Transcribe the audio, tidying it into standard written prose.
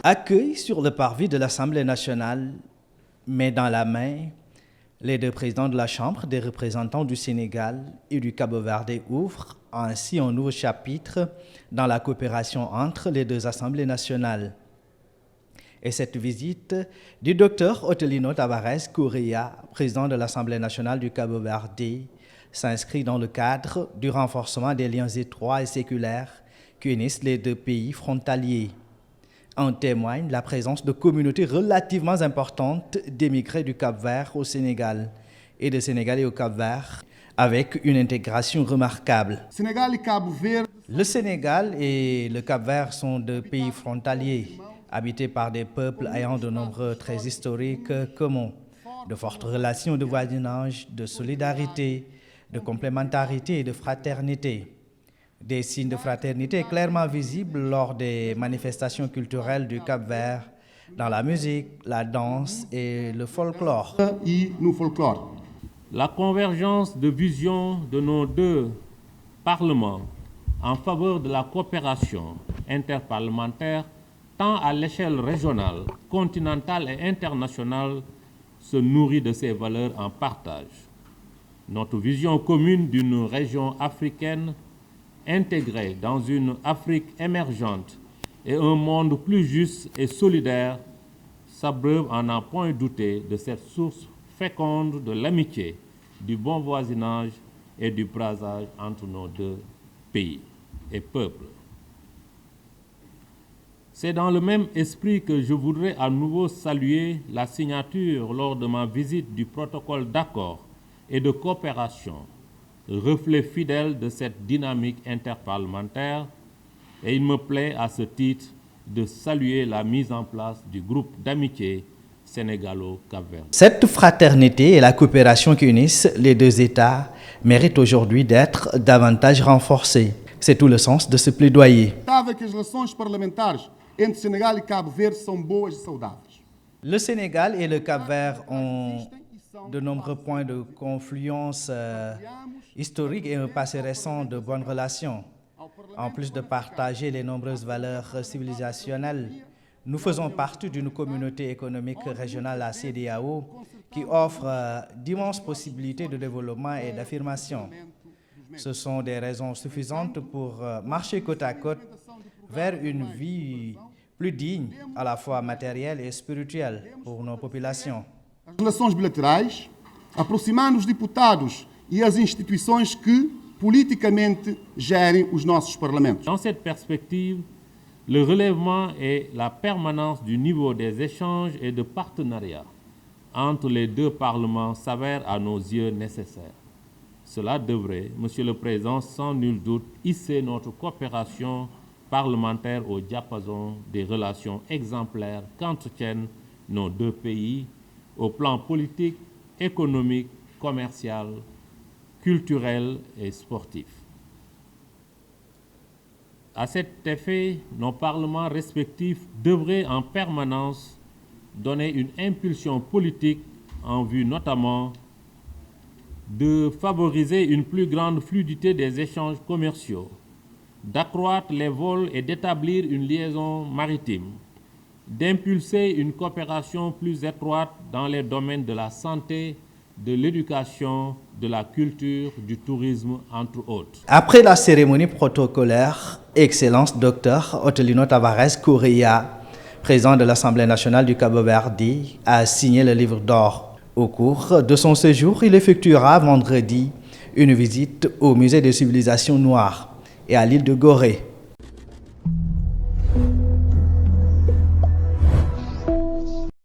Accueil sur le parvis de l'Assemblée nationale, main dans la main, les deux présidents de la Chambre des représentants du Sénégal et du Cabo-Verde ouvrent ainsi un nouveau chapitre dans la coopération entre les deux assemblées nationales. Et cette visite du docteur Otelino Tavares Correa, président de l'Assemblée nationale du Cabo-Verde, s'inscrit dans le cadre du renforcement des liens étroits et séculaires qui unissent les deux pays frontaliers. En témoigne la présence de communautés relativement importantes d'émigrés du Cap-Vert au Sénégal et de Sénégalais au Cap-Vert, avec une intégration remarquable. Le Sénégal et le Cap-Vert sont deux pays frontaliers, habités par des peuples ayant de nombreux traits historiques communs, de fortes relations de voisinage, de solidarité, de complémentarité et de fraternité. Des signes de fraternité clairement visibles lors des manifestations culturelles du Cap-Vert, dans la musique, la danse et le folklore. La convergence de visions de nos deux parlements en faveur de la coopération interparlementaire, tant à l'échelle régionale, continentale et internationale, se nourrit de ces valeurs en partage. Notre vision commune d'une région africaine intégrée dans une Afrique émergente et un monde plus juste et solidaire s'abreuve en n'en point douter de cette source féconde de l'amitié, du bon voisinage et du brassage entre nos deux pays et peuples. C'est dans le même esprit que je voudrais à nouveau saluer la signature lors de ma visite du protocole d'accord et de coopération, reflet fidèle de cette dynamique interparlementaire, et il me plaît à ce titre de saluer la mise en place du groupe d'amitié sénégalo-cap-vert. Cette fraternité et la coopération qui unissent les deux États méritent aujourd'hui d'être davantage renforcées. C'est tout le sens de ce plaidoyer. Le Sénégal et le Cap-Vert ont de nombreux points de confluence historiques et un passé récent de bonnes relations. En plus de partager les nombreuses valeurs civilisationnelles, nous faisons partie d'une communauté économique régionale, la CEDEAO, qui offre d'immenses possibilités de développement et d'affirmation. Ce sont des raisons suffisantes pour marcher côte à côte vers une vie plus digne, à la fois matérielle et spirituelle, pour nos populations. As relações bilaterais, aproximando os deputados e as instituições que politicamente gerem os nossos parlamentos. Dans cette perspective, le relèvement et la permanence du niveau des échanges et de partenariat entre les deux parlements s'avèrent à nos yeux nécessaires. Cela devrait, Monsieur le Président, sans nul doute, hisser notre coopération parlementaire au diapason des relations exemplaires qu'entretiennent nos deux pays au plan politique, économique, commercial, culturel et sportif. À cet effet, nos parlements respectifs devraient en permanence donner une impulsion politique en vue notamment de favoriser une plus grande fluidité des échanges commerciaux, d'accroître les vols et d'établir une liaison maritime, d'impulser une coopération plus étroite dans les domaines de la santé, de l'éducation, de la culture, du tourisme, entre autres. Après la cérémonie protocolaire, Excellence Dr Otelino Tavares Correa, président de l'Assemblée nationale du Cabo-Verde, a signé le livre d'or. Au cours de son séjour, il effectuera vendredi une visite au musée des civilisations noires et à l'île de Gorée.